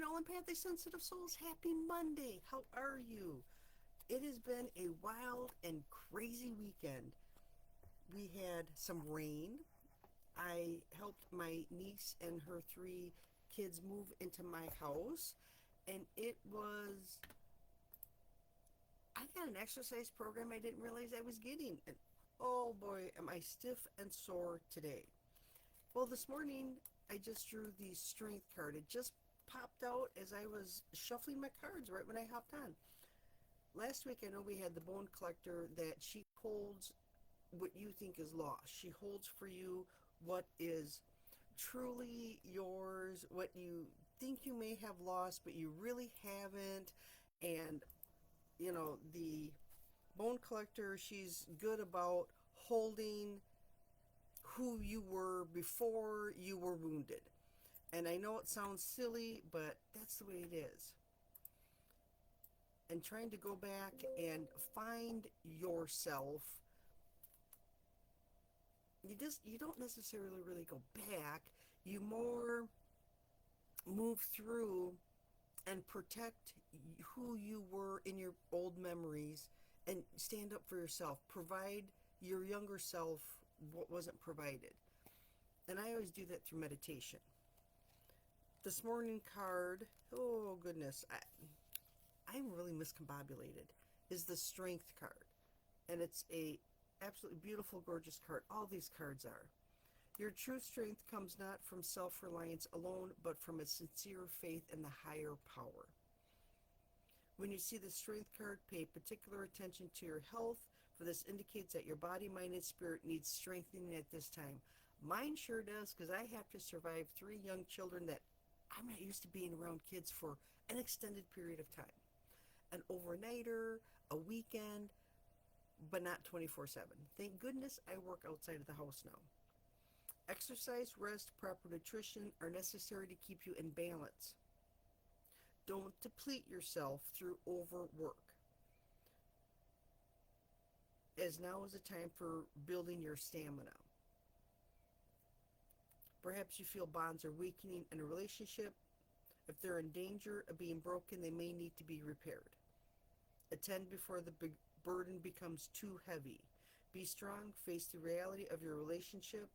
all empathic sensitive souls, happy Monday. How are you? It has been a wild and crazy weekend. We had some rain. I helped my niece and her three kids move into my house, and it was. I got an exercise program I didn't realize I was getting, and oh boy, am I stiff and sore today. Well, this morning I just drew the strength card. It just popped out as I was shuffling my cards right when I hopped on. Last week I know we had the bone collector that she holds what you think is lost. She holds for you what is truly yours, what you think you may have lost, but you really haven't. And, the bone collector, she's good about holding who you were before you were wounded. And I know it sounds silly, but that's the way it is. And trying to go back and find yourself, you don't necessarily really go back. You more move through and protect who you were in your old memories and stand up for yourself. Provide your younger self what wasn't provided. And I always do that through meditation. This morning card, oh goodness, I'm really miscombobulated, is the strength card. And it's a absolutely beautiful, gorgeous card. All these cards are. Your true strength comes not from self-reliance alone, but from a sincere faith in the higher power. When you see the strength card, pay particular attention to your health, for this indicates that your body, mind, and spirit needs strengthening at this time. Mine sure does, because I have to survive 3 young children that I'm not used to being around kids for an extended period of time. An overnighter, a weekend, but not 24/7. Thank goodness I work outside of the house now. Exercise, rest, proper nutrition are necessary to keep you in balance. Don't deplete yourself through overwork, as now is the time for building your stamina. Perhaps you feel bonds are weakening in a relationship. If they're in danger of being broken, they may need to be repaired. Attend before the big burden becomes too heavy. Be strong, face the reality of your relationship,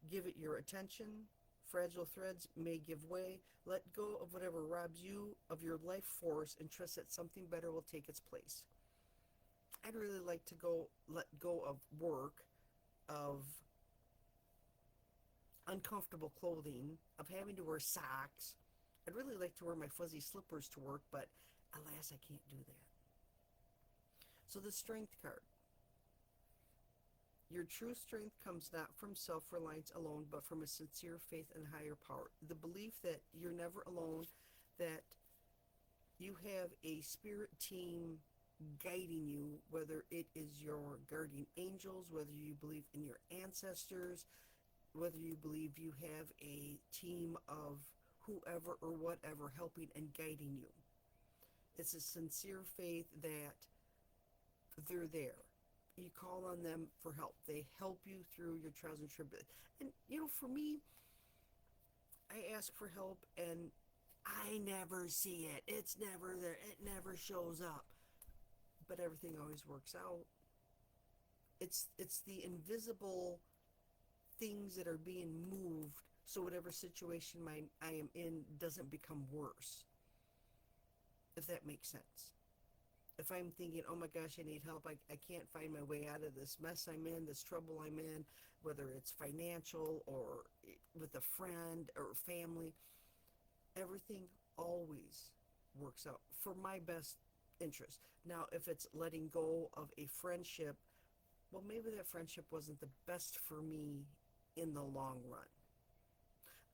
give it your attention. Fragile threads may give way. Let go of whatever robs you of your life force and trust that something better will take its place. I'd really like to let go of work, of uncomfortable clothing, of having to wear socks. I'd really like to wear my fuzzy slippers to work, but alas, I can't do that. So the strength card. Your true strength comes not from self-reliance alone, but from a sincere faith in higher power. The belief that you're never alone, that you have a spirit team guiding you, whether it is your guardian angels, whether you believe in your ancestors, whether you believe you have a team of whoever or whatever helping and guiding you. It's a sincere faith that they're there. You call on them for help. They help you through your trials and tribulations. And, for me, I ask for help and I never see it. It's never there. It never shows up. But everything always works out. It's the invisible things that are being moved so whatever situation I am in doesn't become worse. If that makes sense. If I'm thinking, oh my gosh, I need help, I can't find my way out of this mess I'm in, this trouble I'm in, whether it's financial or with a friend or family, everything always works out for my best interest. Now, if it's letting go of a friendship, well, maybe that friendship wasn't the best for me in the long run.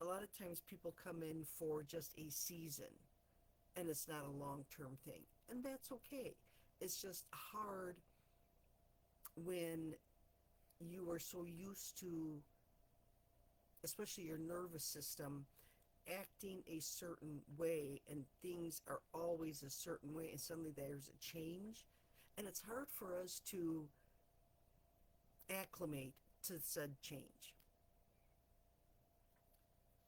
A lot of times people come in for just a season and it's not a long-term thing. And that's okay. It's just hard when you are so used to, especially your nervous system, acting a certain way and things are always a certain way and suddenly there's a change. And it's hard for us to acclimate to said change.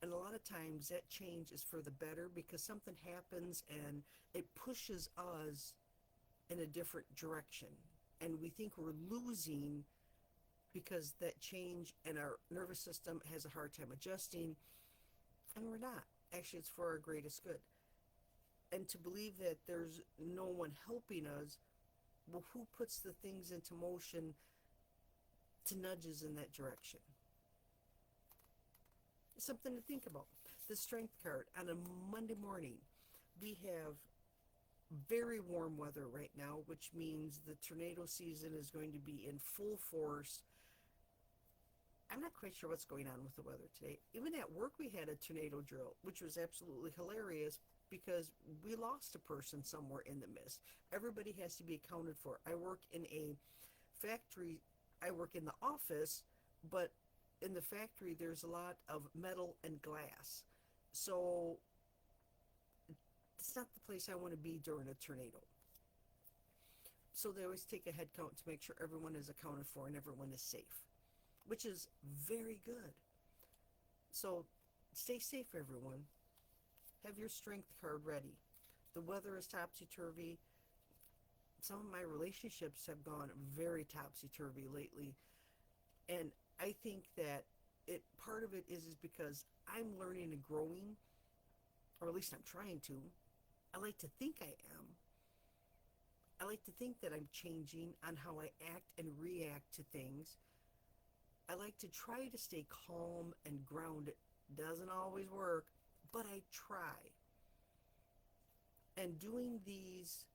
And a lot of times that change is for the better because something happens and it pushes us in a different direction. And we think we're losing because that change and our nervous system has a hard time adjusting, and we're not. Actually, it's for our greatest good. And to believe that there's no one helping us, well, who puts the things into motion to nudge us in that direction? Something to think about. The strength card on a Monday morning, we have very warm weather right now, which means the tornado season is going to be in full force. I'm not quite sure what's going on with the weather today. Even at work, we had a tornado drill, which was absolutely hilarious because we lost a person somewhere in the mist. Everybody has to be accounted for. I work in a factory, I work in the office, but in the factory, there's a lot of metal and glass. So it's not the place I want to be during a tornado. So they always take a head count to make sure everyone is accounted for and everyone is safe, which is very good. So stay safe, everyone. Have your strength card ready. The weather is topsy turvy. Some of my relationships have gone very topsy turvy lately. And I think that part of it is because I'm learning and growing, or at least I'm trying to. I like to think I am. I like to think that I'm changing on how I act and react to things. I like to try to stay calm and grounded. Doesn't always work, but I try. And doing these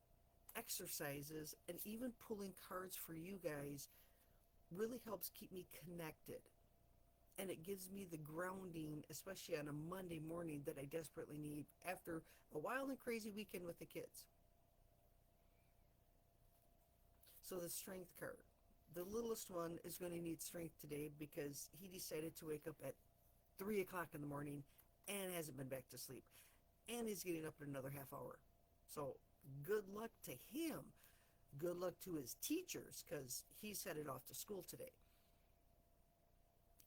exercises and even pulling cards for you guys really helps keep me connected. And it gives me the grounding, especially on a Monday morning, that I desperately need after a wild and crazy weekend with the kids. So the strength card. The littlest one is going to need strength today because he decided to wake up at 3 o'clock in the morning and hasn't been back to sleep. And he's getting up in another half hour. So good luck to him. Good luck to his teachers because he's headed off to school today.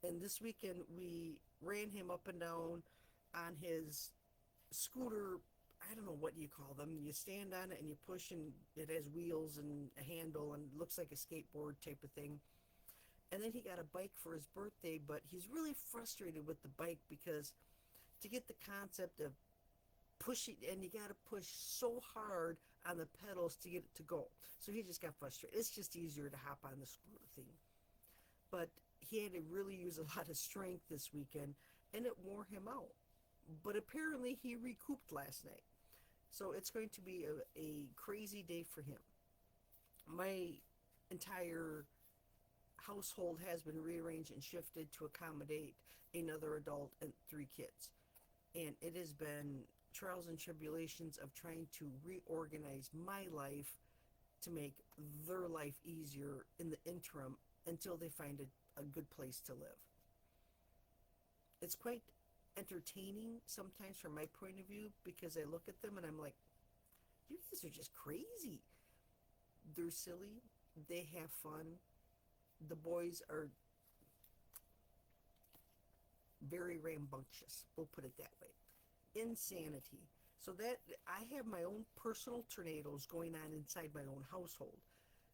And this weekend we ran him up and down on his scooter. I don't know what you call them. You stand on it and you push, and it has wheels and a handle and looks like a skateboard type of thing. And then he got a bike for his birthday, but he's really frustrated with the bike because to get the concept of pushing, and you got to push so hard on the pedals to get it to go. So he just got frustrated. It's just easier to hop on the scooter thing. But he had to really use a lot of strength this weekend, and it wore him out. But apparently he recouped last night. So it's going to be a crazy day for him. My entire household has been rearranged and shifted to accommodate another adult and 3 kids. And it has been trials and tribulations of trying to reorganize my life to make their life easier in the interim until they find a good place to live. It's quite entertaining sometimes from my point of view because I look at them and I'm like, you guys are just crazy. They're silly. They have fun. The boys are very rambunctious. We'll put it that way. Insanity. So that I have my own personal tornadoes going on inside my own household.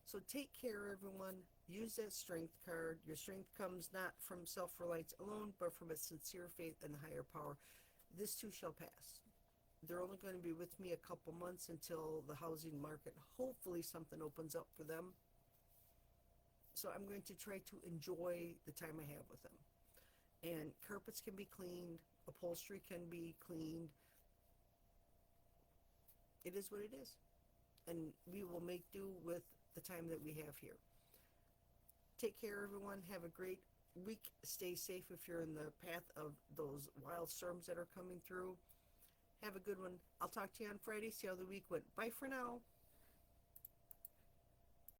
So take care, everyone. Use that strength card. Your strength comes not from self-reliance alone, but from a sincere faith in the higher power. This too shall pass. They're only going to be with me a couple months until the housing market, hopefully something opens up for them. So I'm going to try to enjoy the time I have with them. And carpets can be cleaned, upholstery can be cleaned. It is what it is. And we will make do with the time that we have here. Take care, everyone. Have a great week. Stay safe if you're in the path of those wild storms that are coming through. Have a good one. I'll talk to you on Friday. See how the week went. Bye for now.